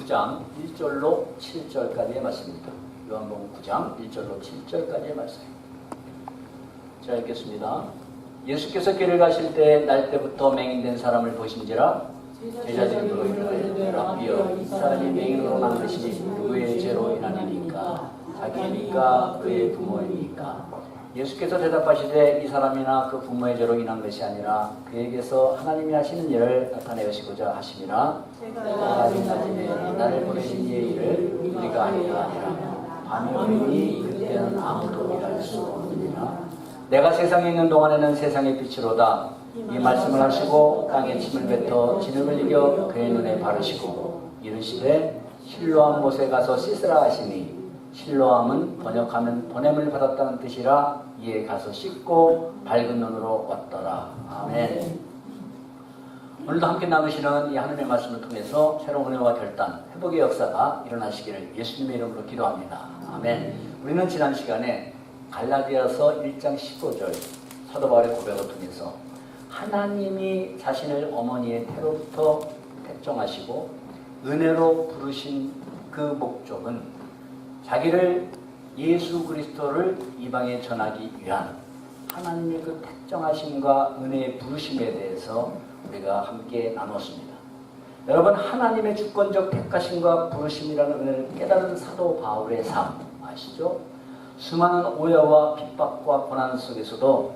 9장 1절로 7절까지의 말씀입니다. 요한복음 9장 1절로 7절까지의 말씀. 자, 읽겠습니다. 예수께서 길을 가실 때 날 때부터 맹인된 사람을 보신지라 제자들이 물어이르되 랍비여 이 사람이 맹인으로 난 것이 누구의 죄로 인하니까 자기니까 그의 부모이니까. 예수께서 대답하시되 이 사람이나 그 부모의 죄로 인한 것이 아니라 그에게서 하나님이 하시는 일을 나타내시고자 하심이라. 내가 아직까지는 나를 보내신 이의 일을 우리가 아니라 밤이 오리니 그때는 아무도 일할 수 없느니라. 내가 세상에 있는 동안에는 세상의 빛이로다. 이 말씀을 하시고 땅에 침을 뱉어 진흙을 이겨 그의 눈에 바르시고 이르시되 실로암 못에 가서 씻으라 하시니, 실로암은 번역하면 보냄을 받았다는 뜻이라. 이에 가서 씻고 밝은 눈으로 왔더라. 아멘. 오늘도 함께 나누시는 이 하나님의 말씀을 통해서 새로운 은혜와 결단, 회복의 역사가 일어나시기를 예수님의 이름으로 기도합니다. 아멘. 우리는 지난 시간에 갈라디아서 1장 15절 사도 바울의 고백을 통해서 하나님이 자신을 어머니의 태로부터 택정하시고 은혜로 부르신 그 목적은 자기를 예수 그리스도를 이방에 전하기 위한 하나님의 그 택정하심과 은혜의 부르심에 대해서 우리가 함께 나눴습니다. 여러분, 하나님의 주권적 택하심과 부르심이라는 은혜를 깨달은 사도 바울의 삶 아시죠? 수많은 오해와 핍박과 고난 속에서도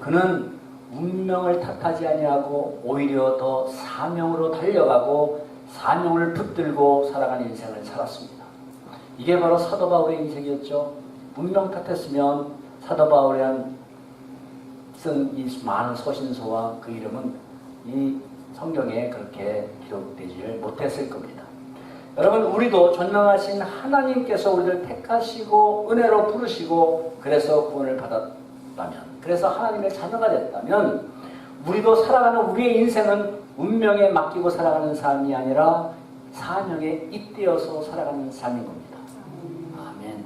그는 운명을 탓하지 아니하고 오히려 더 사명으로 달려가고 사명을 붙들고 살아가는 인생을 살았습니다. 이게 바로 사도 바울의 인생이었죠. 운명 탓했으면 사도 바울이 쓴 이 많은 서신서와 그 이름은 이 성경에 그렇게 기록되지 못했을 겁니다. 여러분, 우리도 전능하신 하나님께서 우리를 택하시고 은혜로 부르시고 그래서 구원을 받았다면, 그래서 하나님의 자녀가 됐다면 우리도 살아가는 우리의 인생은 운명에 맡기고 살아가는 삶이 아니라 사명에 잇대어서 살아가는 삶인 겁니다. 아멘.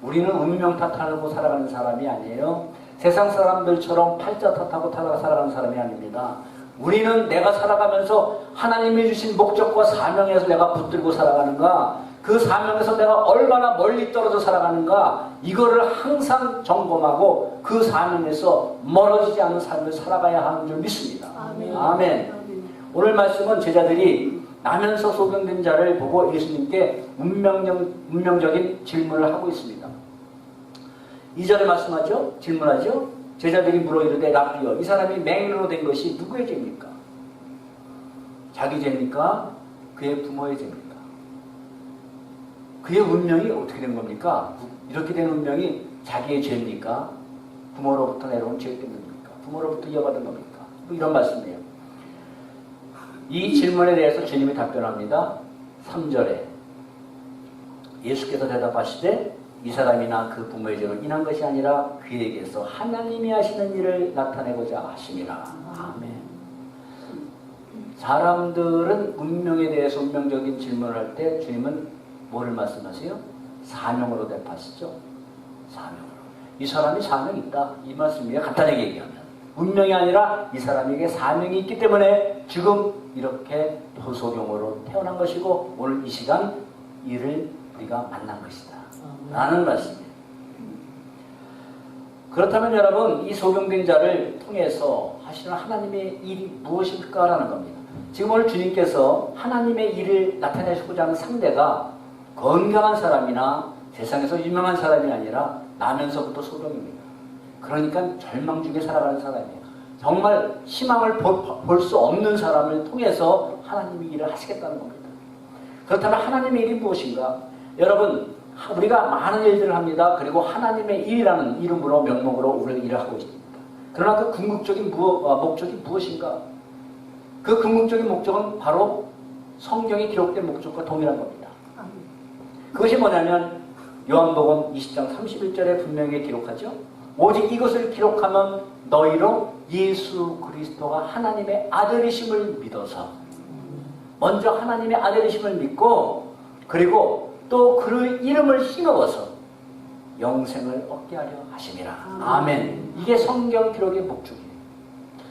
우리는 운명 탓하고 살아가는 사람이 아니에요. 세상 사람들처럼 팔자 탓하고 살아가는 사람이 아닙니다. 우리는 내가 살아가면서 하나님이 주신 목적과 사명에서 내가 붙들고 살아가는가, 그 사명에서 내가 얼마나 멀리 떨어져 살아가는가, 이거를 항상 점검하고 그 사명에서 멀어지지 않는 삶을 살아가야 하는 줄 믿습니다. 아멘. 아멘. 오늘 말씀은 제자들이 나면서 소경된 자를 보고 예수님께 운명적인 질문을 하고 있습니다. 2절에 말씀하죠? 질문하죠? 제자들이 물어 이르되 랍비여 이 사람이 맹인으로 된 것이 누구의 죄입니까? 자기 죄입니까? 그의 부모의 죄입니까? 그의 운명이 어떻게 된 겁니까? 이렇게 된 운명이 자기의 죄입니까? 부모로부터 내려온 죄 때문입니까? 부모로부터 이어받은 겁니까? 이런 말씀이에요. 이 질문에 대해서 주님이 답변합니다. 3절에 예수께서 대답하시되 이 사람이나 그 부모의 죄로 인한 것이 아니라 그에게서 하나님이 하시는 일을 나타내고자 하심이라. 아멘. 사람들은 운명에 대해서 운명적인 질문을 할 때 주님은 뭐를 말씀하세요? 사명으로 대파하시죠. 사명으로. 이 사람이 사명이 있다. 이 말씀이에요. 간단하게 얘기하면. 운명이 아니라 이 사람에게 사명이 있기 때문에 지금 이렇게 소경으로 태어난 것이고 오늘 이 시간 이를 우리가 만난 것이다. 라는 말씀이에요. 그렇다면 여러분, 이 소경된 자를 통해서 하시는 하나님의 일이 무엇일까라는 겁니다. 지금 오늘 주님께서 하나님의 일을 나타내시고자 하는 상대가 건강한 사람이나 세상에서 유명한 사람이 아니라 나면서부터 소경입니다. 그러니까 절망 중에 살아가는 사람이에요. 정말 희망을 볼 수 없는 사람을 통해서 하나님의 일을 하시겠다는 겁니다. 그렇다면 하나님의 일이 무엇인가? 여러분, 우리가 많은 일들을 합니다. 그리고 하나님의 일이라는 이름으로 명목으로 우리가 일을 하고 있습니다. 그러나 그 궁극적인 목적이 무엇인가? 그 궁극적인 목적은 바로 성경에 기록된 목적과 동일한 겁니다. 그것이 뭐냐면 요한복음 20장 31절에 분명히 기록하죠. 오직 이것을 기록하면 너희로 예수 그리스도가 하나님의 아들이심을 믿어서, 먼저 하나님의 아들이심을 믿고 그리고 또 그 이름을 힘입어서 영생을 얻게 하려 하심이라. 아멘. 이게 성경 기록의 목적이에요.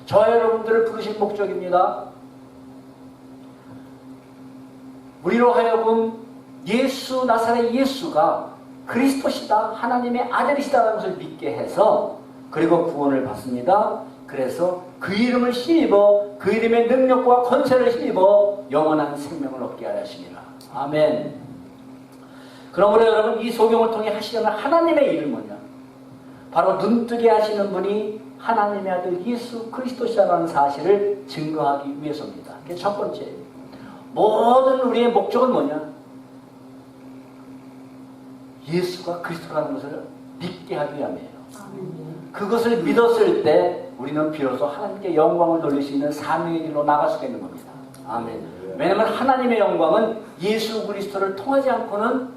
저와 여러분들을 부르신 목적입니다. 우리로 하여금 예수, 나사렛 예수가 그리스도시다, 하나님의 아들이시다라는 것을 믿게 해서 그리고 구원을 받습니다. 그래서 그 이름을 힘입어 그 이름의 능력과 권세를 힘입어 영원한 생명을 얻게 하시니라. 아멘. 그러므로 여러분, 이 소경을 통해 하시려는 하나님의 일은 뭐냐? 바로 눈뜨게 하시는 분이 하나님의 아들 예수 그리스도시라는 사실을 증거하기 위해서입니다. 그게 첫 번째예요. 모든 우리의 목적은 뭐냐? 예수가 그리스도라는 것을 믿게 하기 위함이에요. 그것을 믿었을 때 우리는 비로소 하나님께 영광을 돌릴 수 있는 사명의 길로 나갈 수가 있는 겁니다. 아멘. 왜냐하면 하나님의 영광은 예수 그리스도를 통하지 않고는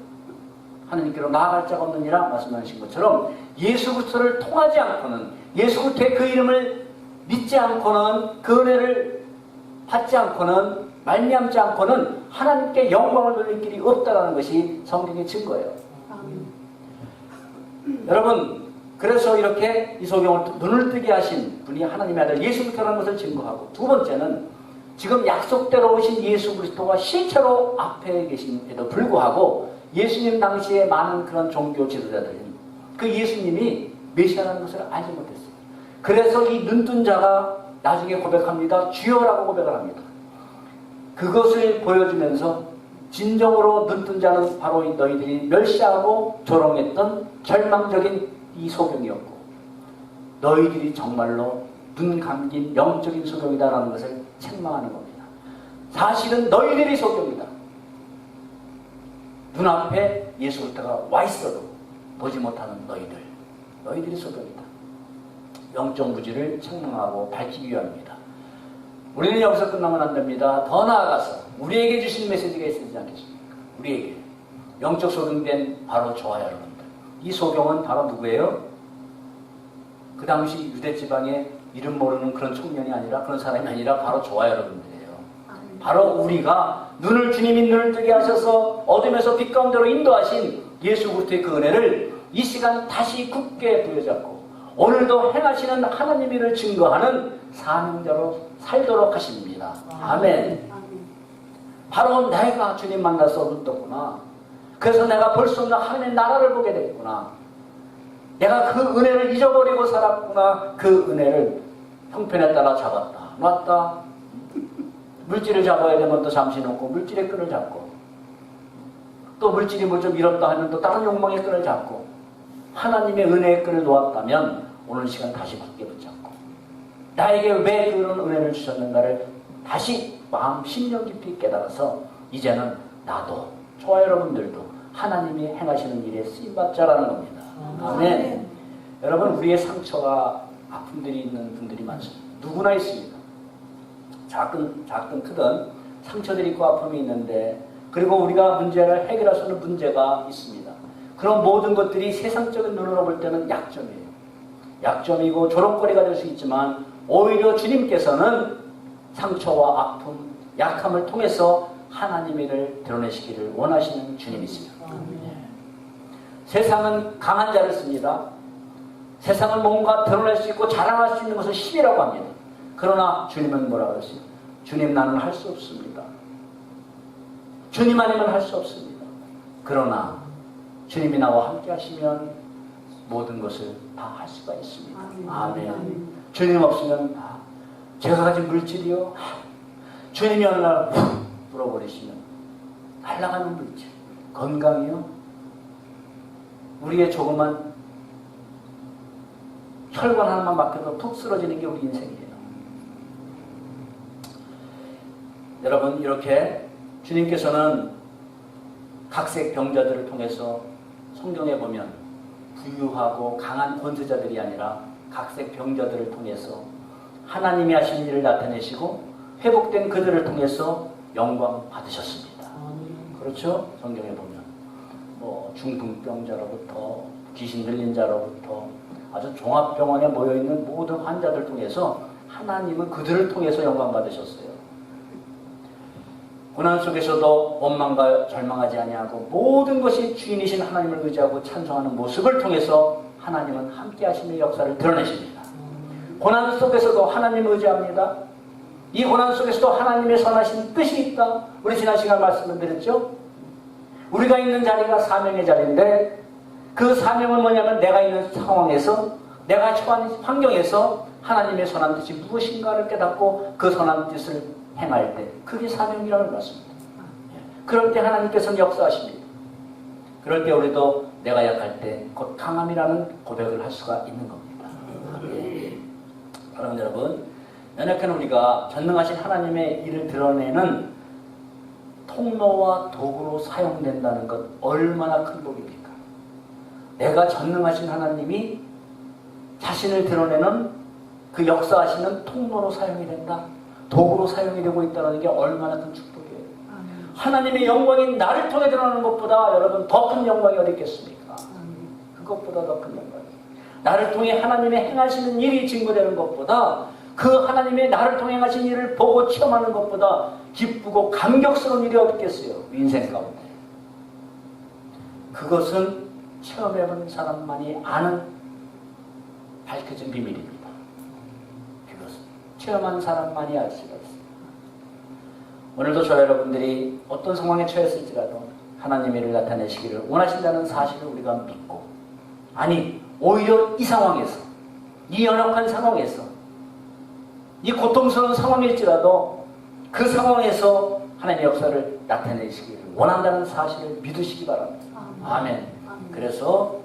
하나님께로 나아갈 자가 없느니라 말씀하신 것처럼 예수 그리스도를 통하지 않고는, 예수 그리스도의 그 이름을 믿지 않고는, 그 은혜를 받지 않고는, 말미암지 않고는 하나님께 영광을 돌릴 길이 없다는 것이 성경의 증거예요. 여러분, 그래서 이렇게 이 소경을 눈을 뜨게 하신 분이 하나님의 아들 예수 그리스도라는 것을 증거하고, 두 번째는 지금 약속대로 오신 예수 그리스도가 실제로 앞에 계심에도 불구하고 예수님 당시에 많은 그런 종교 지도자들이 그 예수님이 메시아라는 것을 알지 못했어요. 그래서 이 눈뜬 자가 나중에 고백합니다. 주여라고 고백을 합니다. 그것을 보여주면서 진정으로 눈뜬 자는 바로 너희들이 멸시하고 조롱했던 절망적인 이 소경이었고, 너희들이 정말로 눈 감긴 영적인 소경이다라는 것을 책망하는 겁니다. 사실은 너희들이 소경이다. 눈앞에 예수 그리스도가 와 있어도 보지 못하는 너희들이 소경이다. 영적 무지를 책망하고 밝히기 위함입니다. 우리는 여기서 끝나면 안 됩니다. 더 나아가서 우리에게 주신 메시지가 있지 않겠습니까? 우리에게 영적 소경된 바로 저와 여러분들, 이 소경은 바로 누구예요? 그 당시 유대 지방에 이름 모르는 그런 청년이 아니라, 그런 사람이 아니라 바로 저와 여러분들이에요. 바로 우리가 주님이 눈을 뜨게 하셔서 어둠에서 빛 가운데로 인도하신 예수 그리스도의 그 은혜를 이 시간 다시 굳게 부여잡고 오늘도 행하시는 하나님의 일을 증거하는 사명자로 살도록 하십니다. 아멘. 바로 내가 주님 만나서 눈 떴구나. 그래서 내가 볼 수 없는 하나님의 나라를 보게 됐구나. 내가 그 은혜를 잊어버리고 살았구나. 그 은혜를 형편에 따라 잡았다, 놨다. 물질을 잡아야 되면 또 잠시 놓고 물질의 끈을 잡고, 또 물질이 뭐 좀 잃었다 하면 또 다른 욕망의 끈을 잡고, 하나님의 은혜의 끈을 놓았다면 오늘 시간 다시 굳게 붙잡고 나에게 왜 그런 은혜를 주셨는가를 다시 마음 심령 깊이 깨달아서 이제는 나도, 저와 여러분들도 하나님이 행하시는 일에 쓰임받자라는 겁니다. 아멘. 여러분, 우리의 상처와 아픔들이 있는 분들이 많습니다. 누구나 있습니다. 작든 크든 상처들이 있고 아픔이 있는데, 그리고 우리가 문제를 해결할 수 있는 문제가 있습니다. 그런 모든 것들이 세상적인 눈으로 볼 때는 약점이에요. 약점이고 조롱거리가 될 수 있지만, 오히려 주님께서는 상처와 아픔, 약함을 통해서 하나님의 일을 드러내시기를 원하시는 주님이십니다. 세상은 강한 자를 씁니다. 세상은 뭔가 드러낼 수 있고 자랑할 수 있는 것을 힘이라고 합니다. 그러나 주님은 뭐라고 하세요? 주님, 나는 할 수 없습니다. 주님 아니면 할 수 없습니다. 그러나 주님이 나와 함께 하시면 모든 것을 다 할 수가 있습니다. 아멘. 주님 없으면 제가 가진 물질이요, 주님이 어느 날 불어버리시면 날아가는 물질, 건강이요, 우리의 조그만 혈관 하나만 막혀도 푹 쓰러지는 게 우리 인생이에요. 여러분, 이렇게 주님께서는 각색 병자들을 통해서 성경에 보면 부유하고 강한 권세자들이 아니라 각색 병자들을 통해서 하나님이 하신 일을 나타내시고 회복된 그들을 통해서 영광 받으셨습니다. 그렇죠? 성경에 보면 중풍병자로부터 귀신 들린 자로부터 아주 종합병원에 모여있는 모든 환자들 통해서 하나님은 그들을 통해서 영광 받으셨어요. 고난 속에서도 원망과 절망하지 아니하고 모든 것이 주인이신 하나님을 의지하고 찬송하는 모습을 통해서 하나님은 함께 하심의 역사를 드러내십니다. 고난 속에서도 하나님을 의지합니다. 이 고난 속에서도 하나님의 선하신 뜻이 있다. 우리 지난 시간 말씀을 드렸죠. 우리가 있는 자리가 사명의 자리인데 그 사명은 뭐냐면 내가 있는 상황에서 내가 처한 환경에서 하나님의 선한 뜻이 무엇인가를 깨닫고 그 선한 뜻을 행할 때 그게 사명이라는 말씀입니다. 그럴 때 하나님께서는 역사하십니다. 그럴 때 우리도 내가 약할 때 곧 강함이라는 고백을 할 수가 있는 겁니다. 그러면 여러분, 연약한 우리가 전능하신 하나님의 일을 드러내는 통로와 도구로 사용된다는 것 얼마나 큰 복입니까? 내가 전능하신 하나님이 자신을 드러내는 그 역사하시는 통로로 사용이 된다. 도구로 사용이 되고 있다는 게 얼마나 큰 축복이에요. 하나님의 영광이 나를 통해 드러나는 것보다 여러분 더 큰 영광이 어디 있겠습니까? 그것보다 더 큰 영광이. 나를 통해 하나님의 행하시는 일이 증거되는 것보다 그 하나님의 나를 통해 하신 일을 보고 체험하는 것보다 기쁘고 감격스러운 일이 없겠어요. 인생 가운데. 그것은 체험해본 사람만이 아는 밝혀진 비밀입니다. 그것은 체험한 사람만이 알 수가 있습니다. 오늘도 저 여러분들이 어떤 상황에 처했을지라도 하나님의 일을 나타내시기를 원하신다는 사실을 우리가 믿고, 아니 오히려 이 상황에서, 이 연약한 상황에서, 이 고통스러운 상황일지라도 그 상황에서 하나님의 역사를 나타내시기를 원한다는 사실을 믿으시기 바랍니다. 아멘. 그래서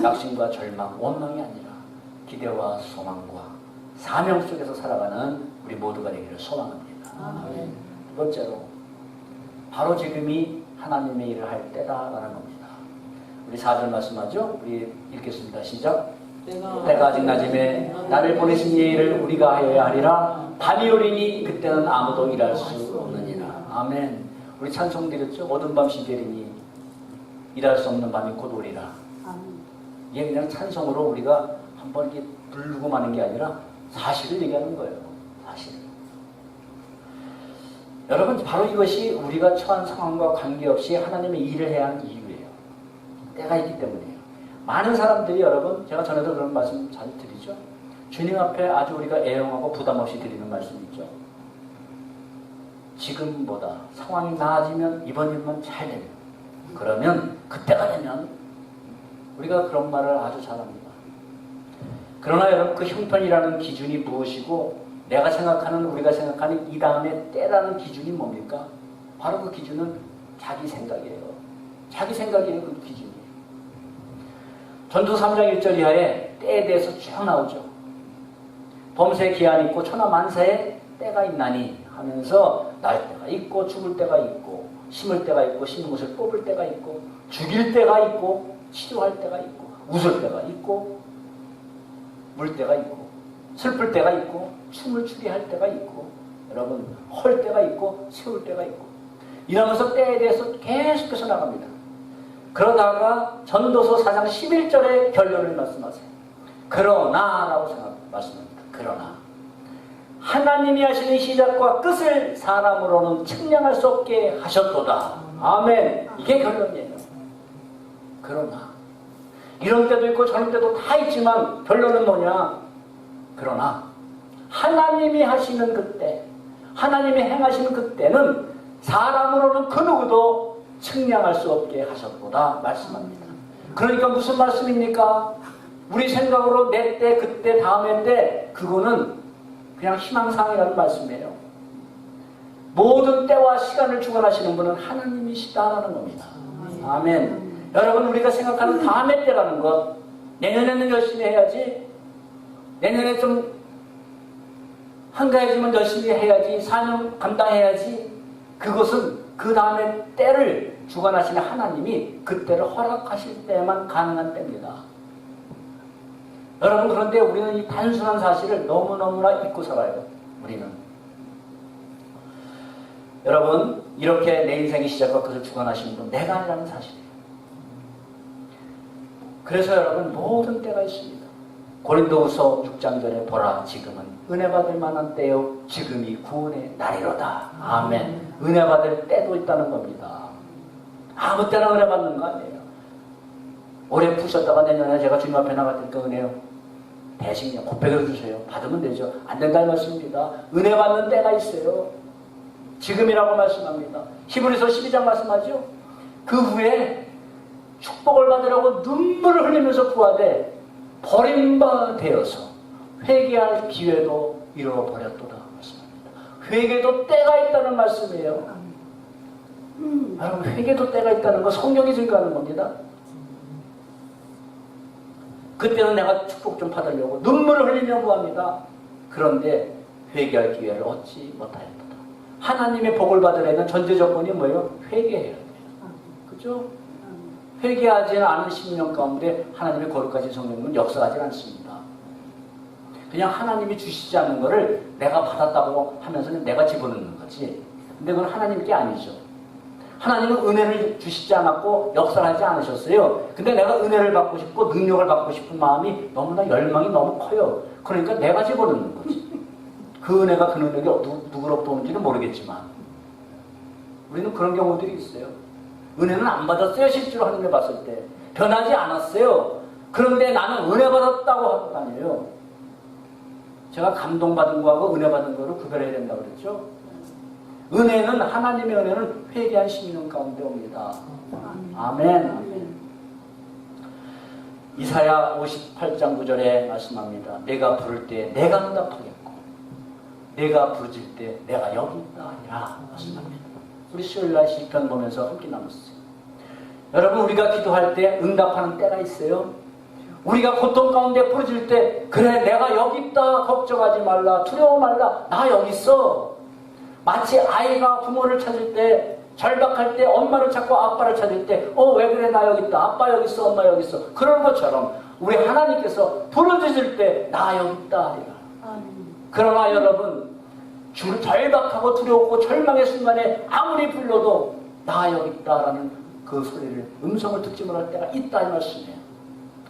낙심과 절망, 원망이 아니라 기대와 소망과 사명 속에서 살아가는 우리 모두가 되기를 소망합니다. 두 번째로 바로 지금이 하나님의 일을 할 때다라는 겁니다. 우리 4절 말씀하죠? 우리 읽겠습니다. 시작. 때가 아직 낮음에 나를 보내신 일을 우리가 하여야 하리라. 밤이 오리니 그때는 아무도 일할 수 없느니라. 아멘. 우리 찬송 드렸죠? 어두운 밤 시절이니 일할 수 없는 밤이 곧 오리라. 이게 그냥 찬송으로 우리가 한번 이렇게 부르고 마는 게 아니라 사실을 얘기하는 거예요. 사실. 여러분, 바로 이것이 우리가 처한 상황과 관계없이 하나님의 일을 해야 하는 이유예요. 때가 있기 때문이에요. 많은 사람들이 여러분, 제가 전에도 그런 말씀 잘 드리죠. 주님 앞에 아주 우리가 애용하고 부담 없이 드리는 말씀 있죠. 지금보다 상황이 나아지면 이번 일만 잘 되면, 그러면 그때가 되면 우리가 그런 말을 아주 잘합니다. 그러나 여러분, 그 형편이라는 기준이 무엇이고 내가 생각하는, 우리가 생각하는 이 다음에 때라는 기준이 뭡니까? 바로 그 기준은 자기 생각이에요. 자기 생각이에요. 그 기준이. 전도 3장 1절 이하에 때에 대해서 쭉 나오죠. 범사에 기한이 있고 천하만사에 때가 있나니 하면서 날 때가 있고 죽을 때가 있고 심을 때가 있고 심은 것을 뽑을 때가 있고 죽일 때가 있고 치료할 때가 있고 웃을 때가 있고 물 때가 있고 슬플 때가 있고 춤을 추게 할 때가 있고 여러분 헐 때가 있고 세울 때가 있고 이러면서 때에 대해서 계속해서 나갑니다. 그러다가 전도서 4장 11절에 결론을 말씀하세요. 그러나라고 말씀합니다. 그러나 하나님이 하시는 시작과 끝을 사람으로는 측량할 수 없게 하셨도다. 아멘. 이게 결론이에요. 그러나 이런 때도 있고 저런 때도 다 있지만 결론은 뭐냐? 그러나 하나님이 하시는 그때, 하나님이 행하시는 그때는 사람으로는 그 누구도 측량할 수 없게 하셨도다 말씀합니다. 그러니까 무슨 말씀입니까? 우리 생각으로 내 때, 그때, 다음에 때, 그거는 그냥 희망사항이라는 말씀이에요. 모든 때와 시간을 주관하시는 분은 하나님이시다라는 겁니다. 아멘. 여러분, 우리가 생각하는 다음의 때라는 것, 내년에는 열심히 해야지, 내년에 좀 한가해지면 열심히 해야지, 사명 감당해야지, 그것은 그 다음에 때를 주관하시는 하나님이 그 때를 허락하실 때만 가능한 때입니다. 여러분, 그런데 우리는 이 단순한 사실을 너무너무나 잊고 살아요. 우리는. 여러분, 이렇게 내 인생의 시작과 끝을 주관하시는 분 내가 아니라는 사실이에요. 그래서 여러분, 모든 때가 있습니다. 고린도후서 6장 전에 보라, 지금은 은혜 받을 만한 때요, 지금이 구원의 날이로다. 아멘. 은혜 받을 때도 있다는 겁니다. 아무 때나 은혜 받는 거 아니에요. 올해 푸셨다가 내년에 제가 주님 앞에 나갈 테니까 은혜요. 대신 그냥 고백해 주세요. 받으면 되죠. 안 된다는 말씀입니다. 은혜 받는 때가 있어요. 지금이라고 말씀합니다. 히브리서 12장 말씀하죠. 그 후에 축복을 받으려고 눈물을 흘리면서 구하되 버림받아서 회개할 기회도 잃어버렸도다 말씀합니다. 회개도 때가 있다는 말씀이에요. 여러분, 회개도 때가 있다는 거 성경이 증거하는 겁니다. 그때는 내가 축복 좀 받으려고 눈물을 흘리며 구합니다. 그런데 회개할 기회를 얻지 못하였다. 하나님의 복을 받으려면 전제 조건이 뭐예요? 회개해야 돼요. 그죠? 회개하지 않은 10년 가운데 하나님의 거룩하신 성령은 역사하지 않습니다. 그냥 하나님이 주시지 않는 거를 내가 받았다고 하면서는 내가 집어넣는 거지. 근데 그건 하나님께 아니죠. 하나님은 은혜를 주시지 않았고 역사하지 않으셨어요. 근데 내가 은혜를 받고 싶고 능력을 받고 싶은 마음이 너무나 열망이 너무 커요. 그러니까 내가 집어넣는 거지. 그 은혜가 그 능력이 누구로부터 오는지는 모르겠지만 우리는 그런 경우들이 있어요. 은혜는 안 받았어요. 실제로 하나님을 봤을 때 변하지 않았어요. 그런데 나는 은혜 받았다고 하고 다녀요. 제가 감동받은 거하고 은혜 받은 거를 구별해야 된다고 그랬죠. 은혜는, 하나님의 은혜는 회개한 10년 가운데 옵니다. 아멘. 이사야 58장 9절에 말씀합니다. 내가 부를 때 내가 응답하겠고 내가 부르질 때 내가 여기 있다 하니라 말씀합니다. 우리 수요일날 시편 보면서 함께 나눴어요. 여러분, 우리가 기도할 때 응답하는 때가 있어요. 우리가 고통 가운데 부르질 때 그래 내가 여기 있다, 걱정하지 말라, 두려워 말라, 나 여기 있어. 마치 아이가 부모를 찾을 때, 절박할 때, 엄마를 찾고 아빠를 찾을 때 왜 그래 나 여기 있다, 아빠 여기 있어, 엄마 여기 있어. 그런 것처럼 우리 하나님께서 부르짖을 때 나 여기 있다 하리라. 그러나 여러분, 주를 절박하고 두렵고 절망의 순간에 아무리 불러도 나 여기 있다라는 그 소리를, 음성을 듣지 못할 때가 있다 이 말씀이에요.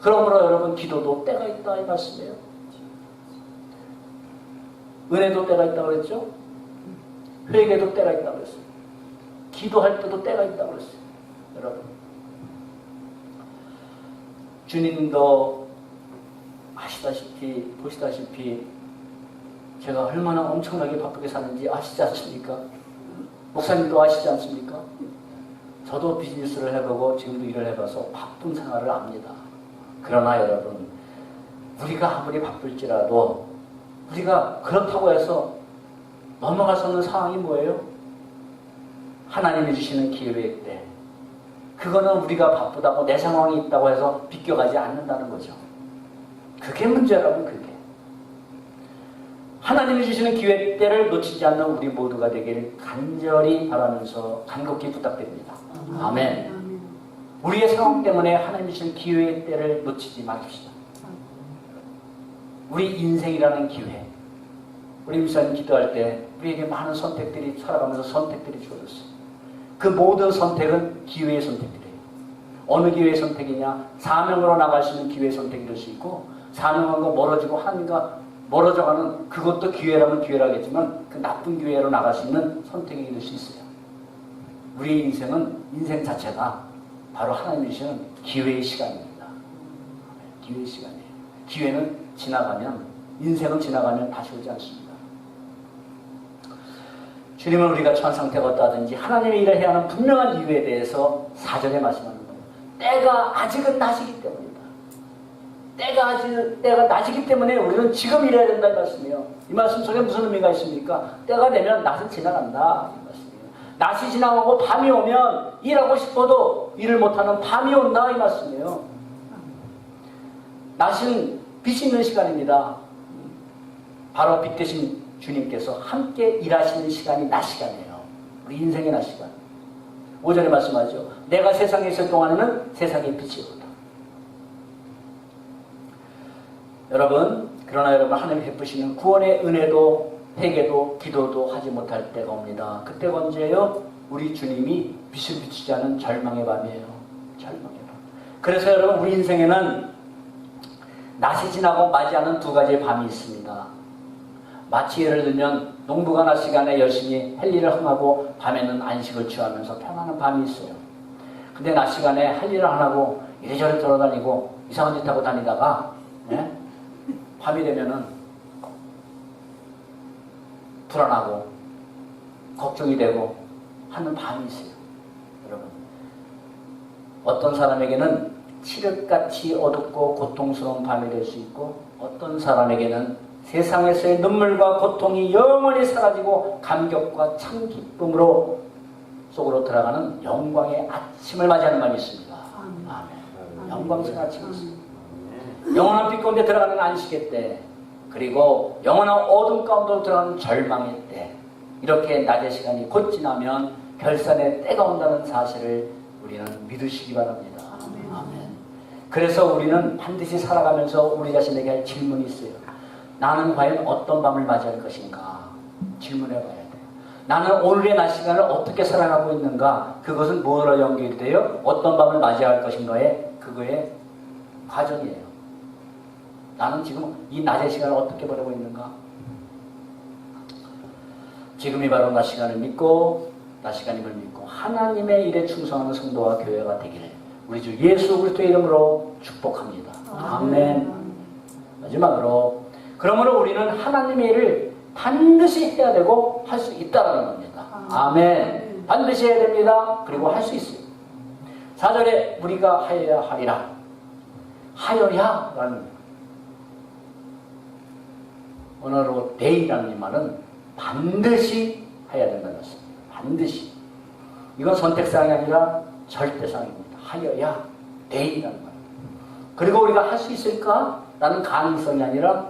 그러므로 여러분, 기도도 때가 있다 이 말씀이에요. 은혜도 때가 있다고 그랬죠? 회개도 때가 있다고 그랬어요. 기도할 때도 때가 있다고 그랬어요. 여러분, 주님도 아시다시피, 보시다시피 제가 얼마나 엄청나게 바쁘게 사는지 아시지 않습니까? 목사님도 아시지 않습니까? 저도 비즈니스를 해보고 지금도 일을 해봐서 바쁜 생활을 압니다. 그러나 여러분, 우리가 아무리 바쁠지라도 우리가 그렇다고 해서 넘어갈 수 없는 상황이 뭐예요? 하나님이 주시는 기회일 때 그거는 우리가 바쁘다고 내 상황이 있다고 해서 비껴가지 않는다는 거죠. 그게 문제라면 그게. 하나님이 주시는 기회 때를 놓치지 않는 우리 모두가 되길 간절히 바라면서 간곡히 부탁드립니다. 아멘. 우리의 상황 때문에 하나님이 주신 기회의 때를 놓치지 마십시다. 우리 인생이라는 기회, 우리 미사님 기도할 때 우리에게 많은 선택들이, 살아가면서 선택들이 주어졌어요. 그 모든 선택은 기회의 선택들이에요. 어느 기회의 선택이냐? 사명으로 나갈 수 있는 기회의 선택이 될 수 있고, 사명하고 멀어지고 하나님과 멀어져가는, 그것도 기회라면 기회라겠지만 그 나쁜 기회로 나갈 수 있는 선택이 될 수 있어요. 우리의 인생은, 인생 자체가 바로 하나님이 주시는 기회의 시간입니다. 기회의 시간이에요. 기회는 지나가면, 인생은 지나가면 다시 오지 않습니다. 주님은 우리가 처한 상태가 어떠하든지 하나님의 일을 해야 하는 분명한 이유에 대해서 4절에 말씀하는 거예요. 때가 아직은 낮이기 때문이다. 때가 낮이기 때문에 우리는 지금 일해야 된다는 말씀이에요. 이 말씀 속에 무슨 의미가 있습니까? 때가 되면 낮은 지나간다 이 말씀이에요. 낮이 지나가고 밤이 오면 일하고 싶어도 일을 못하는 밤이 온다 이 말씀이에요. 낮은 빛이 있는 시간입니다. 바로 빛 대신 주님께서 함께 일하시는 시간이 낮 시간이에요. 우리 인생의 낮 시간. 5절에 말씀하죠. 내가 세상에 있을 동안에는 세상의 빛이로다. 여러분, 그러나 여러분, 하나님 베푸시는 구원의 은혜도 회개도 기도도 하지 못할 때가 옵니다. 그때가 언제예요? 우리 주님이 빛을 비추지 않은 절망의 밤이에요. 절망의 밤. 그래서 여러분, 우리 인생에는 낮이 지나고 맞이하는 두 가지의 밤이 있습니다. 마치 예를 들면 농부가 낮 시간에 열심히 할 일을 흥하고 밤에는 안식을 취하면서 평안한 밤이 있어요. 근데 낮 시간에 할 일을 안 하고 이래저래 돌아다니고 이상한 짓 하고 다니다가 밤이 되면은 불안하고 걱정이 되고 하는 밤이 있어요. 여러분, 어떤 사람에게는 칠흑같이 어둡고 고통스러운 밤이 될 수 있고, 어떤 사람에게는 세상에서의 눈물과 고통이 영원히 사라지고 감격과 참 기쁨으로 속으로 들어가는 영광의 아침을 맞이하는 밤이 있습니다. 아멘. 영광스러운 아침이 있습니다. 영원한 빛 가운데 들어가는 안식의 때, 그리고 영원한 어둠 가운데 들어가는 절망의 때, 이렇게 낮의 시간이 곧 지나면 결산의 때가 온다는 사실을 우리는 믿으시기 바랍니다. 아멘. 그래서 우리는 반드시 살아가면서 우리 자신에게 할 질문이 있어요. 나는 과연 어떤 밤을 맞이할 것인가? 질문해 봐야 돼요. 나는 오늘의 낮 시간을 어떻게 살아가고 있는가? 그것은 뭐로 연결이 돼요? 어떤 밤을 맞이할 것인가에 그거의 과정이에요. 나는 지금 이 낮의 시간을 어떻게 보내고 있는가? 지금이 바로 낮 시간을 믿고 낮 시간임을 믿고 하나님의 일에 충성하는 성도와 교회가 되기를 우리 주 예수 그리스도의 이름으로 축복합니다. 아멘. 마지막으로, 그러므로 우리는 하나님의 일을 반드시 해야 되고 할 수 있다는 겁니다. 아멘. 반드시 해야 됩니다. 그리고 할 수 있어요. 4절에 우리가 하여야 하리라. 하여야 라는 언어로 데이라는 이 말은 반드시 해야 된다는 것입니다. 반드시. 이건 선택사항이 아니라 절대사항입니다. 하여야 데이라는 말. 그리고 우리가 할 수 있을까? 라는 가능성이 아니라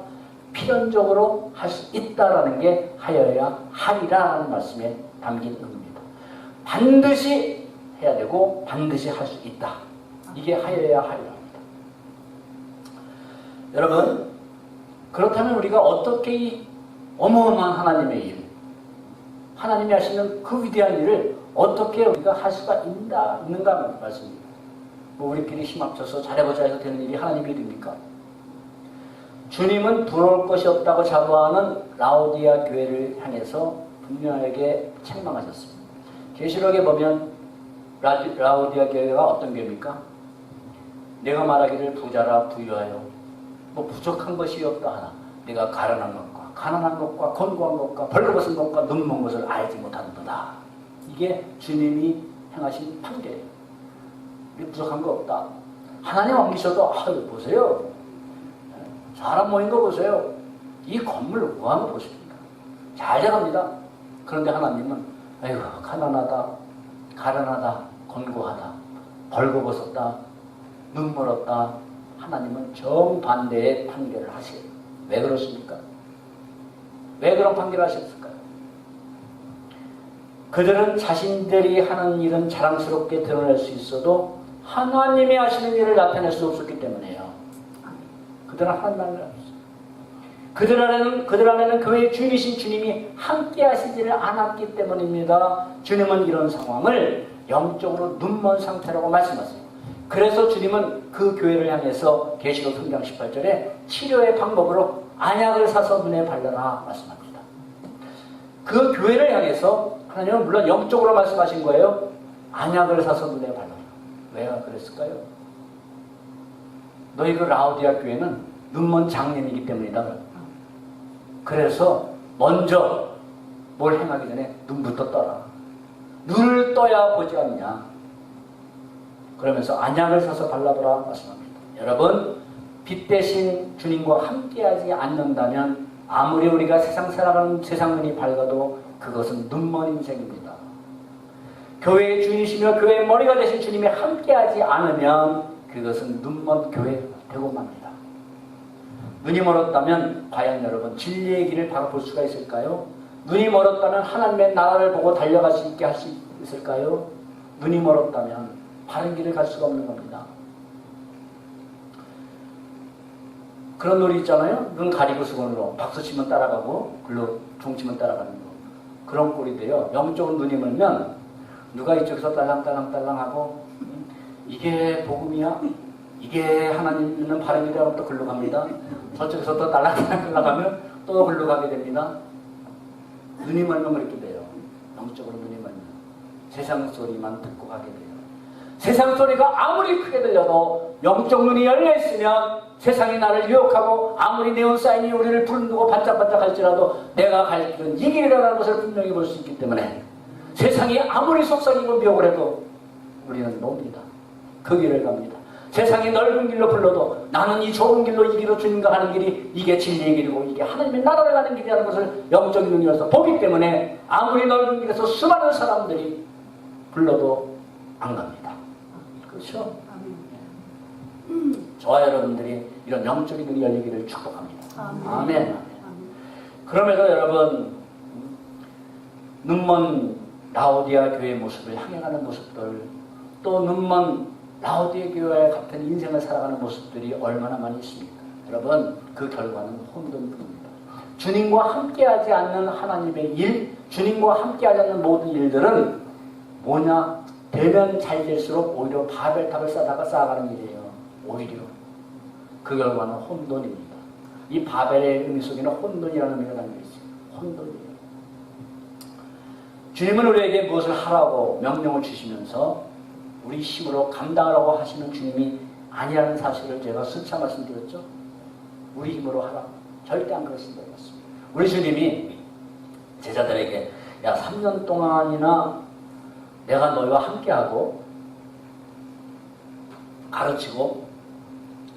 필연적으로 할 수 있다라는 게 하여야 하리라는 말씀에 담긴 의미입니다. 반드시 해야 되고 반드시 할 수 있다. 이게 하여야 하리라입니다. 여러분, 그렇다면 우리가 어떻게 이 어마어마한 하나님의 일, 하나님이 하시는 그 위대한 일을 어떻게 우리가 할 수가 있는가 말씀입니다. 뭐 우리끼리 힘 합쳐서 잘해보자 해서 되는 일이 하나님의 일입니까? 주님은 부러울 것이 없다고 자부하는 라오디아 교회를 향해서 분명하게 책망하셨습니다. 계시록에 보면 라오디아 교회가 어떤 교회입니까? 내가 말하기를 부자라 부유하여 뭐 부족한 것이 없다 하나 내가 가련한 것과 가난한 것과 권고한 것과 벌거벗은 것과 눈먼 것을 알지 못하는도다. 이게 주님이 행하신 판결이에요. 부족한 거 없다. 하나님 안 계셔도 아유 보세요. 사람 모인 거 보세요. 이 건물 우아한 거 보십니까? 잘 자랍니다. 그런데 하나님은 아이고 가난하다, 가련하다, 권고하다, 벌거벗었다, 눈 멀었다. 하나님은 정반대의 판결을 하세요. 왜 그렇습니까? 왜 그런 판결을 하셨을까요? 그들은 자신들이 하는 일은 자랑스럽게 드러낼 수 있어도 하나님이 하시는 일을 나타낼 수 없었기 때문이에요. 그들은 하나님을 알았어요. 그들 안에는 교회의 주인이신 주님이 함께 하시지를 않았기 때문입니다. 주님은 이런 상황을 영적으로 눈먼 상태라고 말씀하세요. 그래서 주님은 그 교회를 향해서 계시록 3장 18절에 치료의 방법으로 안약을 사서 눈에 발라라 말씀합니다. 그 교회를 향해서 하나님은 물론 영적으로 말씀하신 거예요. 안약을 사서 눈에 발라라. 왜 그랬을까요? 너희 그 라오디아 교회는 눈먼 장님이기 때문이다. 그래서 먼저 뭘 행하기 전에 눈부터 떠라. 눈을 떠야 보지 않냐. 그러면서 안약을 사서 발라보라 말씀합니다. 여러분, 빛 대신 주님과 함께하지 않는다면 아무리 우리가 세상 살아가는 세상 눈이 밝아도 그것은 눈먼 인생입니다. 교회의 주인이시며 교회의 머리가 되신 주님이 함께하지 않으면 그것은 눈먼 교회가 되고 맙니다. 눈이 멀었다면 과연 여러분 진리의 길을 바로 볼 수가 있을까요? 눈이 멀었다면 하나님의 나라를 보고 달려갈 수 있게 할 수 있을까요? 눈이 멀었다면 바른 길을 갈 수가 없는 겁니다. 그런 놀이 있잖아요. 눈 가리고 수건으로 박수 치면 따라가고 글로 종 치면 따라가는 거. 그런 꼴이 돼요. 영적으로 눈이 멀면 누가 이쪽에서 딸랑딸랑딸랑하고 이게 복음이야? 이게 하나님 있는 바른 길이라고 또 글로 갑니다. 저쪽에서 또 딸랑딸랑하면 또 글로 가게 됩니다. 눈이 멀면 그렇게 돼요. 영적으로 눈이 멀면 세상 소리만 듣고 가게 돼요. 세상 소리가 아무리 크게 들려도 영적 눈이 열려있으면 세상이 나를 유혹하고 아무리 네온사인이 우리를 부르고 반짝반짝 할지라도 내가 갈 길은 이 길이라는 것을 분명히 볼 수 있기 때문에 세상이 아무리 속삭이고 미혹을 해도 우리는 놉니다. 그 길을 갑니다. 세상이 넓은 길로 불러도 나는 이 좁은 길로 이 길로 주님과 가는 길이 이게 진리의 길이고 이게 하나님의 나라를 가는 길이라는 것을 영적인 눈이어서 보기 때문에 아무리 넓은 길에서 수많은 사람들이 불러도 안 갑니다. 그렇죠? 저와 여러분들이 이런 영적인 눈이 열리기를 축복합니다. 아멘. 그러면서 여러분 눈먼 라오디아 교회의 모습을 향해 가는 모습들, 또 눈먼 라오디아 교회 같은 인생을 살아가는 모습들이 얼마나 많이 있습니까? 여러분 그 결과는 혼돈입니다. 주님과 함께하지 않는 하나님의 일, 주님과 함께하지 않는 모든 일들은 뭐냐? 되면 잘 될수록 오히려 바벨탑을 쌓아가는 일이에요. 오히려 그 결과는 혼돈입니다. 이 바벨의 의미 속에는 혼돈이라는 의미가 담겨 있어요. 혼돈이에요. 주님은 우리에게 무엇을 하라고 명령을 주시면서 우리 힘으로 감당하라고 하시는 주님이 아니라는 사실을 제가 수차 말씀드렸죠. 우리 힘으로 하라. 절대 안 그러신다고 했습니다. 우리 주님이 제자들에게 야 3년 동안이나 내가 너희와 함께하고 가르치고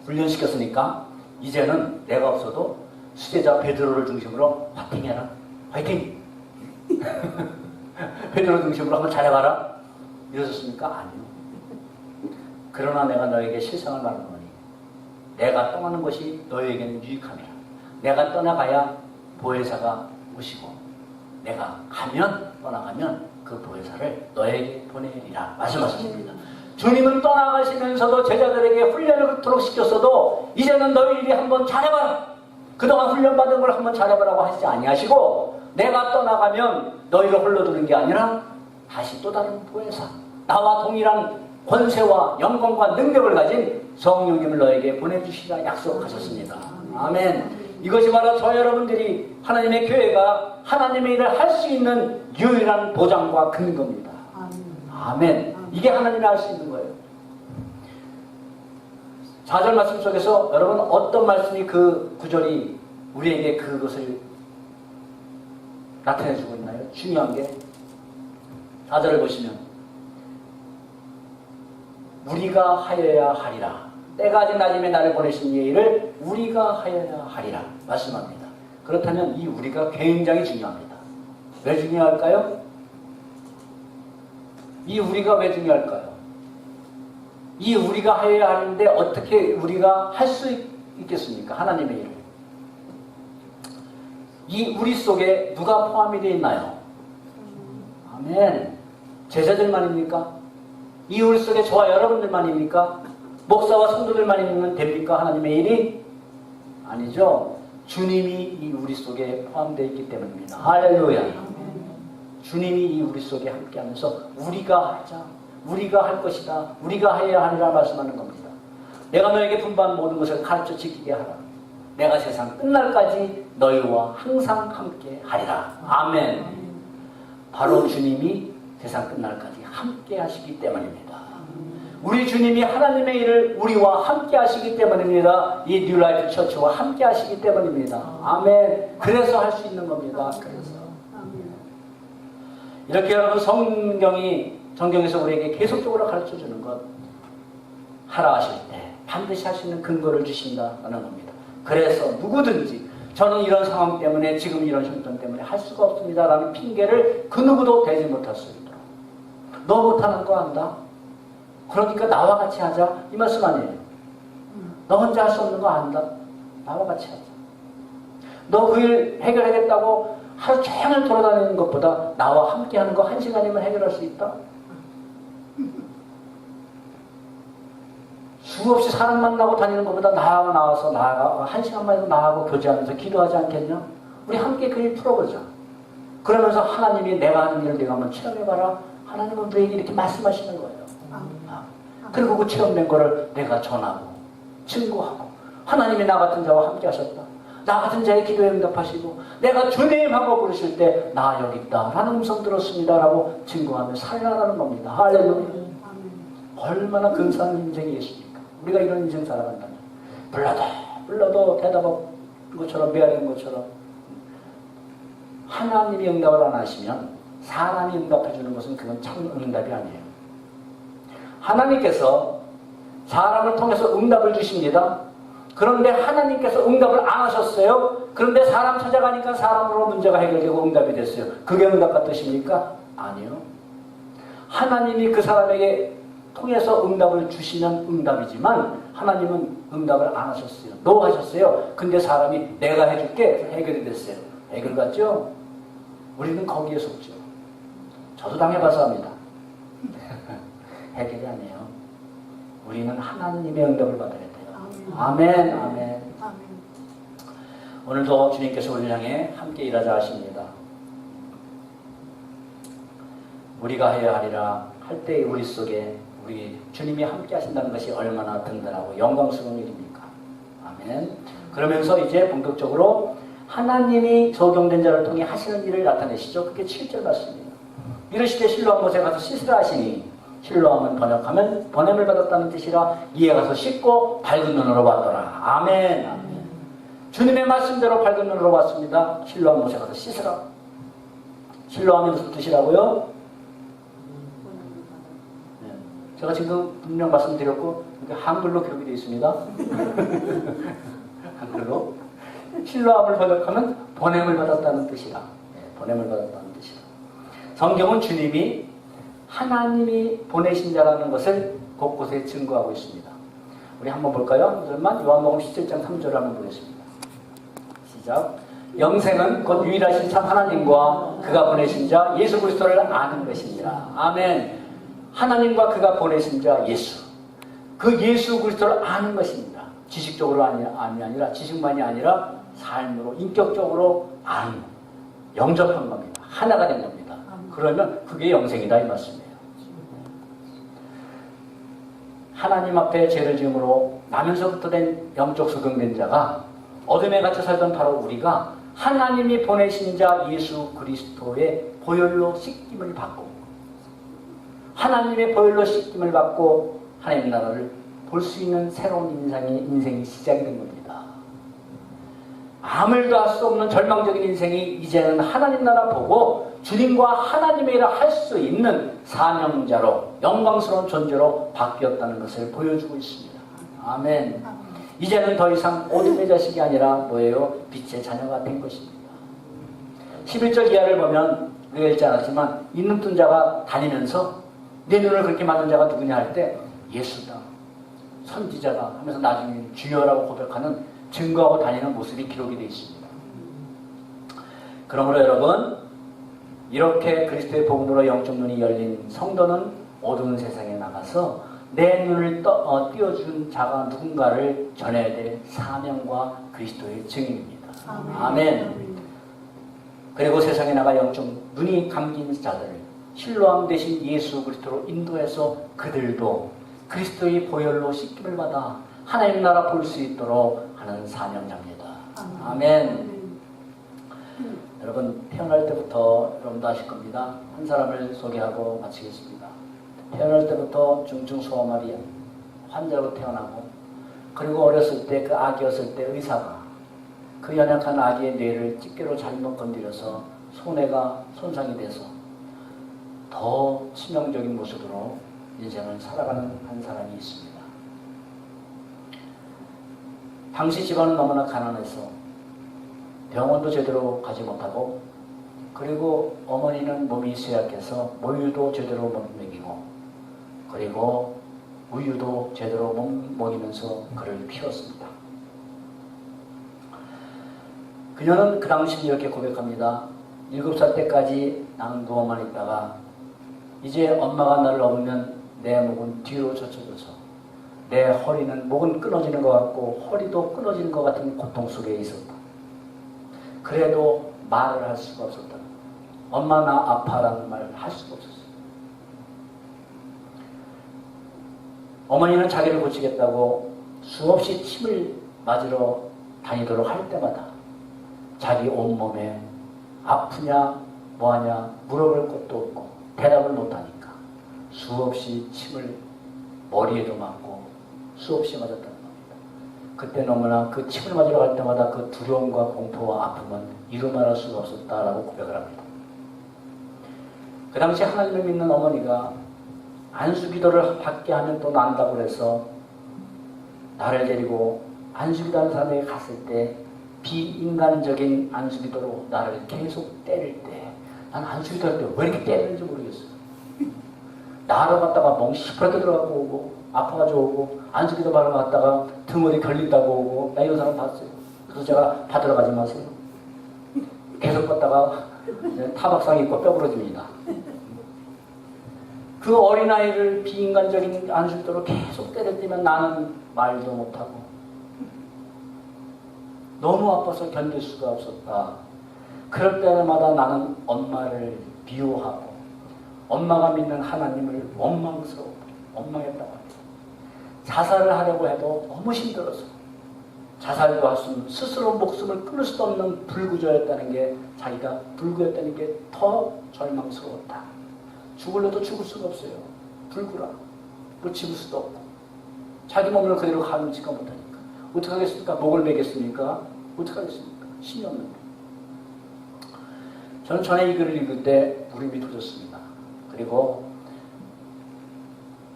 훈련시켰으니까 이제는 내가 없어도 수제자 베드로를 중심으로 화이팅해라. 화이팅! 베드로 중심으로 한번 잘해봐라. 이러셨습니까? 아니요. 그러나 내가 너에게 실상을 말하노니 내가 떠나는 것이 너에게는 유익함이라. 내가 떠나가야 보혜사가 오시고 내가 떠나가면 그 보혜사를 너에게 보내리라 말씀하셨습니다. 주님은 떠나가시면서도 제자들에게 훈련을 그토록 시켰어도 이제는 너희들이 한번 잘해봐라. 그동안 훈련받은 걸 한번 잘해보라고 하시지 아니하시고 내가 떠나가면 너희를 홀로 두는 게 아니라 다시 또 다른 보혜사, 나와 동일한 권세와 영광과 능력을 가진 성령님을 너에게 보내주시라 약속하셨습니다. 아멘. 이것이 바로 저 여러분들이 하나님의 교회가 하나님의 일을 할 수 있는 유일한 보장과 근거입니다. 아멘. 이게 하나님이 할 수 있는 거예요. 4절 말씀 속에서 여러분 어떤 말씀이 그 구절이 우리에게 그것을 나타내주고 있나요? 중요한 게 4절을 보시면 우리가 하여야 하리라. 때가 아직 낮음에 나를 보내신 이의 일을 우리가 하여야 하리라 말씀합니다. 그렇다면 이 우리가 굉장히 중요합니다. 왜 중요할까요? 이 우리가 왜 중요할까요? 이 우리가 하여야 하는데 어떻게 우리가 할 수 있겠습니까? 하나님의 일을. 이 우리 속에 누가 포함이 되어 있나요? 아멘. 제자들만입니까? 이 우리 속에 저와 여러분들만입니까? 목사와 성도들만 있는 됩니까? 하나님의 일이? 아니죠. 주님이 이 우리 속에 포함되어 있기 때문입니다. 할렐루야. 주님이 이 우리 속에 함께하면서 우리가 하자, 우리가 할 것이다, 우리가 해야 하리라 말씀하는 겁니다. 내가 너에게 분부한 모든 것을 가르쳐 지키게 하라. 내가 세상 끝날까지 너희와 항상 함께 하리라. 아멘. 바로 주님이 세상 끝날까지 함께 하시기 때문입니다. 우리 주님이 하나님의 일을 우리와 함께 하시기 때문입니다. 이 뉴라이프 처치와 함께 하시기 때문입니다. 아멘. 그래서 할 수 있는 겁니다. 그래서 이렇게 여러분 성경에서 우리에게 계속적으로 가르쳐주는 것, 하라 하실 때 반드시 할 수 있는 근거를 주신다는 겁니다. 그래서 누구든지 저는 이런 상황 때문에 지금 이런 형편 때문에 할 수가 없습니다 라는 핑계를 그 누구도 대지 못할 수 있도록, 너 못하는 거 안다? 그러니까 나와 같이 하자 이 말씀 아니에요. 너 혼자 할 수 없는 거 안다? 나와 같이 하자. 너 그 일 해결하겠다고 하루 종일 돌아다니는 것보다 나와 함께 하는 거 1시간이면 해결할 수 있다? 수없이 사람 만나고 다니는 것보다 나와서 1시간만 해도 나하고 교제하면서 기도하지 않겠냐? 우리 함께 그 일 풀어보자. 그러면서 하나님이 내가 하는 일을 네가 한번 체험해봐라. 하나님은 우리에게 이렇게 말씀하시는 거예요. 그리고 그 체험된 거를 내가 전하고 증거하고 하나님이 나 같은 자와 함께 하셨다. 나 같은 자의 기도에 응답하시고 내가 주님 하고 부르실 때 나 여기 있다 라는 음성 들었습니다 라고 증거하며 살아가는 겁니다. 할렐루야. 얼마나 근사한 인생이겠습니까? 우리가 이런 인생 살아간다면 불러도 대답한 것처럼 메아리는 것처럼 하나님이 응답을 안 하시면 사람이 응답해 주는 것은 그건 참 응답이 아니에요. 하나님께서 사람을 통해서 응답을 주십니다. 그런데 하나님께서 응답을 안 하셨어요. 그런데 사람 찾아가니까 사람으로 문제가 해결되고 응답이 됐어요. 그게 응답 같으십니까? 아니요. 하나님이 그 사람에게 통해서 응답을 주시면 응답이지만 하나님은 응답을 안 하셨어요. 노 하셨어요. 근데 사람이 내가 해줄게 해결이 됐어요. 해결 같죠? 우리는 거기에 속죠. 저도 당해봐서 합니다. 해결이 아니에요. 우리는 하나님의 응답을 받아야 돼요. 아멘, 아멘. 오늘도 주님께서 우리를 향해 함께 일하자 하십니다. 우리가 해야 하리라 할 때 우리 속에 우리 주님이 함께 하신다는 것이 얼마나 든든하고 영광스러운 일입니까? 아멘. 그러면서 이제 본격적으로 하나님이 소경된 자를 통해 하시는 일을 나타내시죠. 그게 7절 말씀입니다. 이르시되 실로암 못에 가서 씻으라 하시니 실로암은 번역하면 번냄을 받았다는 뜻이라 이에 가서 씻고 밝은 눈으로 봤더라. 아멘. 아멘. 주님의 말씀대로 밝은 눈으로 봤습니다. 실로암 못에 가서 씻으라. 실로암이 무슨 뜻이라고요? 네. 제가 지금 분명 말씀드렸고 한글로 기록이 되어 있습니다. 한글로 실로암을 번역하면 번냄을 받았다는 뜻이라. 네, 번냄을 받았다는 뜻이라. 성경은 주님이 하나님이 보내신 자라는 것을 곳곳에 증거하고 있습니다. 우리 한번 볼까요? 한 절만 요한복음 17장 3절을 한번 보겠습니다. 시작. 영생은 곧 유일하신 참 하나님과 그가 보내신 자 예수 그리스도를 아는 것이니라. 아멘. 하나님과 그가 보내신 자 예수. 그 예수 그리스도를 아는 것입니다. 지식적으로 아니라 지식만이 아니라 삶으로 인격적으로 아는 영접한 겁니다. 하나가 된 겁니다. 그러면 그게 영생이다 이 말씀이에요. 하나님 앞에 죄를 지음으로 나면서부터 된 영적 소경된 자가 어둠에 갇혀 살던 바로 우리가 하나님이 보내신 자 예수 그리스도의 보혈로 씻김을 받고 하나님의 보혈로 씻김을 받고 하나님 나라를 볼 수 있는 새로운 인생이 시작이 된 겁니다. 아무 일도 할 수 없는 절망적인 인생이 이제는 하나님 나라 보고 주님과 하나님의 일을 할 수 있는 사명자로 영광스러운 존재로 바뀌었다는 것을 보여주고 있습니다. 아멘. 이제는 더 이상 어둠의 자식이 아니라 뭐예요? 빛의 자녀가 된 것입니다. 11절 이하를 보면 우리가 읽지 않았지만 있는 뜬 자가 다니면서 내 눈을 그렇게 맞은 자가 누구냐 할 때 예수다. 선지자다 하면서 나중에 주여라고 고백하는 증거하고 다니는 모습이 기록이 되어 있습니다. 그러므로 여러분 이렇게 그리스도의 복음으로 영적 눈이 열린 성도는 어두운 세상에 나가서 내 눈을 띄워준 자가 누군가를 전해야 될 사명과 그리스도의 증인입니다. 아멘. 그리고 세상에 나가 영적 눈이 감긴 자들을 실로암 대신 예수 그리스도로 인도해서 그들도 그리스도의 보혈로 씻김을 받아 하나님 나라 볼 수 있도록 하는 사명자입니다. 아멘. 여러분 태어날 때부터 여러분도 아실 겁니다. 한 사람을 소개하고 마치겠습니다. 태어날 때부터 중증소아마비 환자로 태어나고 그리고 어렸을 때 그 아기였을 때 의사가 그 연약한 아기의 뇌를 집게로 잘못 건드려서 손해가 손상이 돼서 더 치명적인 모습으로 인생을 살아가는 한 사람이 있습니다. 당시 집안은 너무나 가난해서 병원도 제대로 가지 못하고 그리고 어머니는 몸이 쇠약해서 모유도 제대로 못 먹이고 그리고 우유도 제대로 못 먹이면서 그를 키웠습니다. 그녀는 그 당시 이렇게 고백합니다. 7살 때까지 나는 누워만 있다가 이제 엄마가 나를 업으면 내 목은 뒤로 젖혀져서 내 허리는 목은 끊어지는 것 같고 허리도 끊어지는 것 같은 고통 속에 있었다. 그래도 말을 할 수가 없었다. 엄마 나 아파라는 말을 할 수가 없었어. 어머니는 자기를 고치겠다고 수없이 침을 맞으러 다니도록 할 때마다 자기 온몸에 아프냐 뭐하냐 물어볼 것도 없고 대답을 못하니까 수없이 침을 머리에도 맞고 수없이 맞았다는 겁니다. 그때 너무나 그 침을 맞으러 갈 때마다 그 두려움과 공포와 아픔은 이루 말할 수가 없었다라고 고백을 합니다. 그 당시 하나님을 믿는 어머니가 안수기도를 받게 하면 또 난다고 그래서 나를 데리고 안수기도하는 사람에게 갔을 때 비인간적인 안수기도로 나를 계속 때릴 때 난 안수기도 할 때 왜 이렇게 때리는지 모르겠어요. 나로 갔다가 멍 시퍼렇게 들어가고 오고 아파가지고 오고 안수기도 받으러 갔다가 등어디 걸린다고 오고 나 이런 사람 봤어요. 그래서 제가 받으러 가지 마세요. 계속 받다가 타박상 입고 뼈 부러집니다. 그 어린아이를 비인간적인 안수기도로 계속 때릴 때면 나는 말도 못하고 너무 아파서 견딜 수가 없었다. 그럴 때마다 나는 엄마를 미워하고 엄마가 믿는 하나님을 원망스러워 원망했다고 합니다. 자살을 하려고 해도 너무 힘들어서 자살도 할 수 없는 스스로 목숨을 끊을 수도 없는 불구조였다는 게 자기가 불구였다는 게 더 절망스러웠다. 죽을래도 죽을 수가 없어요. 불구라. 뭐 집을 수도 없고 자기 몸을 그대로 가누지가 못하니까 어떻게 하겠습니까? 목을 매겠습니까? 어떻게 하겠습니까? 신이 없는데. 저는 전에 이 글을 읽을 때 무릎이 터졌습니다. 그리고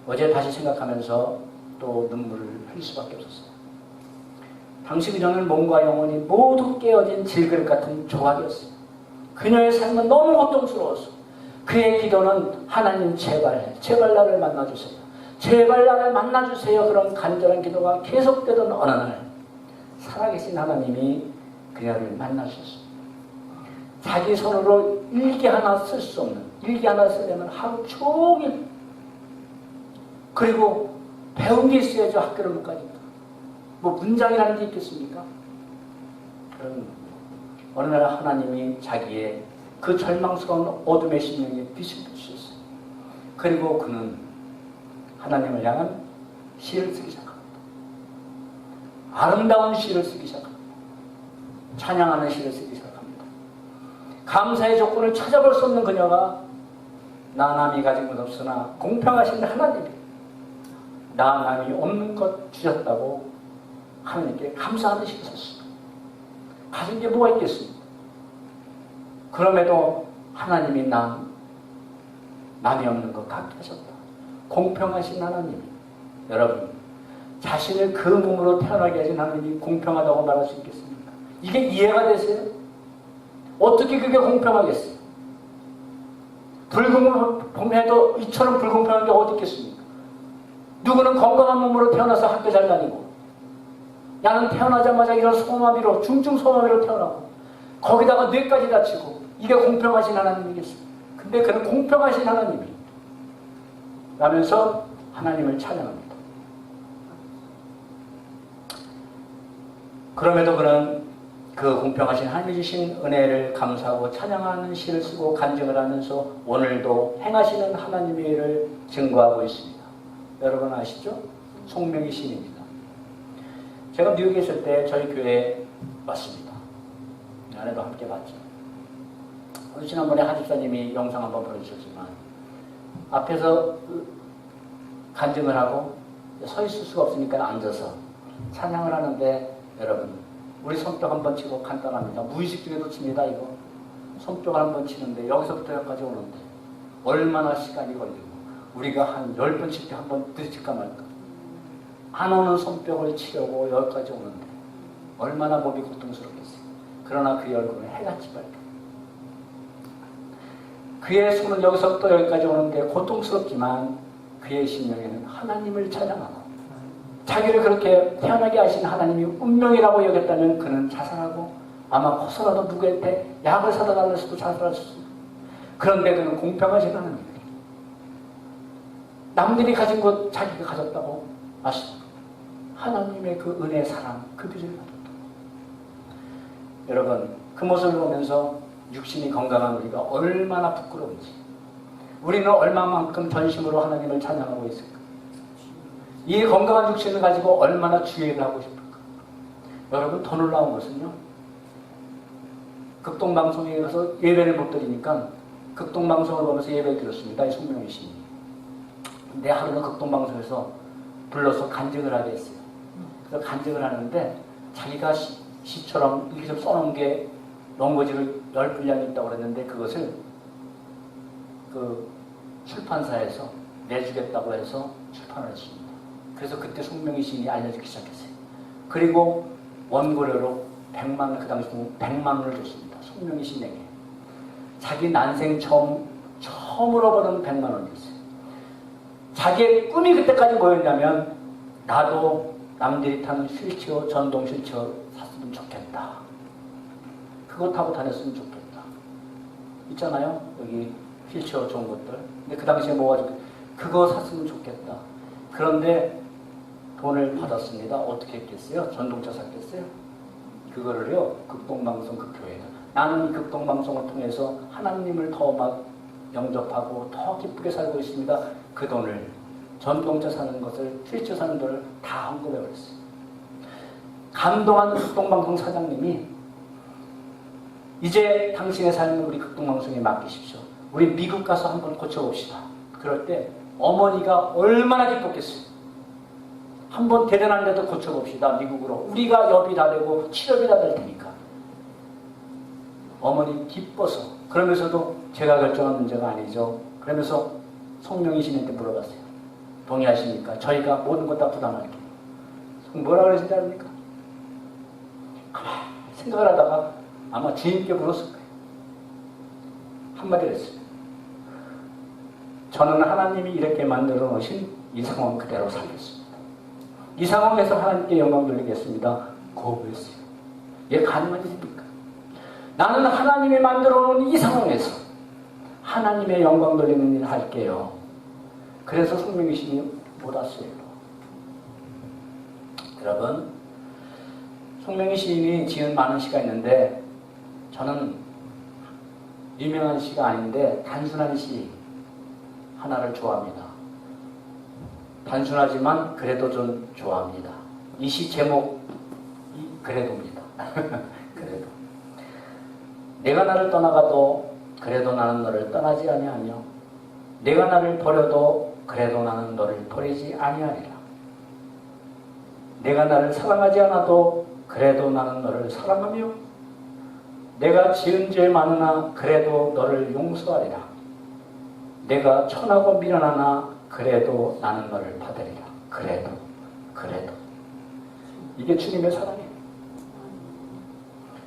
어제 다시 생각하면서 또 눈물을 흘릴 수밖에 없었어요. 당시 그녀는 몸과 영혼이 모두 깨어진 질그릇 같은 조각이었어요. 그녀의 삶은 너무 고통스러웠어. 그의 기도는 하나님 제발 나를 만나주세요. 제발 나를 만나주세요. 그런 간절한 기도가 계속되던 어느 날 살아계신 하나님이 그녀를 만나셨습니다. 자기 손으로 일기 하나 쓸 수 없는 일기 하나 쓰려면 하루 종일 그리고 배운 게 있어야죠. 학교를 못 가니까. 뭐 문장이라는 게 있겠습니까? 그런 어느 날 하나님이 자기의 그 절망스러운 어둠의 심령에 빛을 비추셨어요. 그리고 그는 하나님을 향한 시를 쓰기 시작합니다. 아름다운 시를 쓰기 시작합니다. 찬양하는 시를 쓰기 시작합니다. 감사의 조건을 찾아볼 수 없는 그녀가 나 남이 가진 것 없으나 공평하신 하나님이 나 남이 없는 것 주셨다고 하나님께 감사하는 시를 썼습니다. 가진 게 뭐가 있겠습니까? 그럼에도 하나님이 남이 없는 것 갖게 하셨다. 공평하신 하나님이 여러분 자신을 그 몸으로 태어나게 하신 하나님이 공평하다고 말할 수 있겠습니까? 이게 이해가 되세요? 어떻게 그게 공평하겠어요? 불공평해도 이처럼 불공평한 게 어디 있겠습니까? 누구는 건강한 몸으로 태어나서 학교 잘 다니고 나는 태어나자마자 이런 소마비로 중증 소마비로 태어나고 거기다가 뇌까지 다치고 이게 공평하신 하나님이겠어요? 근데 그는 공평하신 하나님이 라면서 하나님을 찬양합니다. 그럼에도 그는 그 공평하신 하나님이 주신 은혜를 감사하고 찬양하는 시를 쓰고 간증을 하면서 오늘도 행하시는 하나님의 일을 증거하고 있습니다. 여러분 아시죠? 송명희 시인입니다. 제가 뉴욕에 있을 때 저희 교회에 왔습니다. 아내도 함께 봤죠. 지난번에 하집사님이 영상 한번 보여주셨지만 앞에서 간증을 하고 서 있을 수가 없으니까 앉아서 찬양을 하는데 여러분 우리 손뼉 한번 치고 간단합니다. 무의식 중에도 칩니다. 이거 손뼉을 한번 치는데 여기서부터 여기까지 오는데 얼마나 시간이 걸리고 우리가 한 10번 칠 때 한번 부딪힐까 말까 안 오는 손뼉을 치려고 여기까지 오는데 얼마나 몸이 고통스럽겠어요. 그러나 그의 얼굴은 해같이 밝다. 그의 손은 여기서부터 여기까지 오는데 고통스럽지만 그의 심령에는 하나님을 찬양하고 자기를 그렇게 태어나게 하신 하나님이 운명이라고 여겼다면 그는 자살하고 아마 혹시라도 누구한테 약을 사다 달라서도 자살할 수 있습니다. 그런데 그는 공평하신 하나님이에요. 남들이 가진 것 자기가 가졌다고 아십니까? 하나님의 그 은혜, 사랑, 그 빛을 가졌다. 여러분 그 모습을 보면서 육신이 건강한 우리가 얼마나 부끄러운지 우리는 얼마만큼 전심으로 하나님을 찬양하고 있을까? 이 건강한 육신을 가지고 얼마나 주의를 하고 싶을까? 여러분 더 놀라운 것은요. 극동방송에 가서 예배를 못 드리니까 극동방송을 보면서 예배를 드렸습니다. 이 송명희 시인이. 근데 하루는 극동방송에서 불러서 간증을 하게 했어요. 그래서 간증을 하는데 자기가 시처럼 이렇게 좀 써놓은 게 원고지를 10분량이 있다고 그랬는데 그것을 그 출판사에서 내주겠다고 해서 출판을 했습니다. 그래서 그때 송명희 시인이 알려주기 시작했어요. 그리고 원고료로 100만 원, 그 당시 100만 원을 줬습니다. 송명희 시인에게. 자기 난생 처음으로 버는 100만 원이었어요. 자기의 꿈이 그때까지 뭐였냐면 나도 남들이 타는 휠체어, 전동 휠체어 샀으면 좋겠다. 그거 타고 다녔으면 좋겠다. 있잖아요. 여기 휠체어 좋은 것들. 근데 그 당시에 뭐가지고 그거 샀으면 좋겠다. 그런데 돈을 받았습니다. 어떻게 했겠어요? 전동차 샀겠어요? 그거를요, 극동방송 그 교회가. 나는 이 극동방송을 통해서 하나님을 더 막 영접하고 더 기쁘게 살고 있습니다. 그 돈을 전동차 사는 것을, 휠체어 사는 돈을 다 헌금해 버렸어요. 감동한 극동방송 사장님이 이제 당신의 삶을 우리 극동방송에 맡기십시오. 우리 미국 가서 한번 고쳐봅시다. 그럴 때 어머니가 얼마나 기뻤겠어요. 한번 대단한 데도 고쳐봅시다. 미국으로. 우리가 여비 다 되고 치료비 다 될 테니까. 어머니 기뻐서. 그러면서도 제가 결정한 문제가 아니죠. 그러면서 송명희 씨한테 물어봤어요. 동의하십니까? 저희가 모든 것 다 부담할게요. 뭐라 그러신지 압니까? 가만히 생각을 하다가 아마 주님께 물었을 거예요. 한마디를 했어요. 저는 하나님이 이렇게 만들어 놓으신 이 상황 그대로 살겠습니다. 이 상황에서 하나님께 영광 돌리겠습니다. 거부했어요. 이게 가능한 일입니까? 나는 하나님이 만들어 놓은 이 상황에서 하나님의 영광 돌리는 일을 할게요. 그래서 송명희 시인이 못 왔어요. 여러분, 송명희 시인이 지은 많은 시가 있는데 저는 유명한 시가 아닌데 단순한 시 하나를 좋아합니다. 단순하지만 그래도 좀 좋아합니다. 이 시 제목이 그래도입니다. 그래도. 내가 나를 떠나가도 그래도 나는 너를 떠나지 아니하며 내가 나를 버려도 그래도 나는 너를 버리지 아니하리라. 내가 나를 사랑하지 않아도 그래도 나는 너를 사랑하며 내가 지은 죄 많으나 그래도 너를 용서하리라. 내가 천하고 미련하나 그래도 나는 너를 받으리라. 그래도. 이게 주님의 사랑이에요.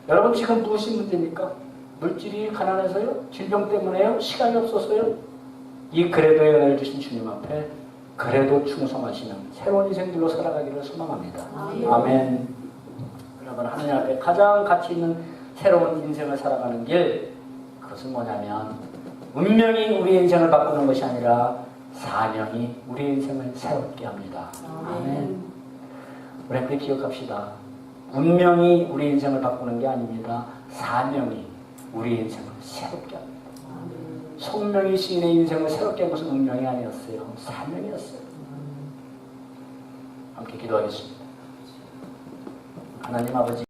여러분 지금 무엇이 문제입니까? 물질이 가난해서요? 질병 때문에요? 시간이 없어서요? 이 그래도의 은혜를 주신 주님 앞에 그래도 충성하시는 새로운 인생들로 살아가기를 소망합니다. 아멘. 여러분 하나님 앞에 가장 가치 있는 새로운 인생을 살아가는 길, 그것은 뭐냐면 운명이 우리의 인생을 바꾸는 것이 아니라 사명이 우리의 인생을 새롭게 합니다. 아멘. 우리 그렇게 기억합시다. 운명이 우리 인생을 바꾸는 게 아닙니다. 사명이 우리 인생을 새롭게 합니다. 송명희 시인의 인생을 새롭게 한 것은 운명이 아니었어요. 사명이었어요. 함께 기도하겠습니다. 하나님 아버지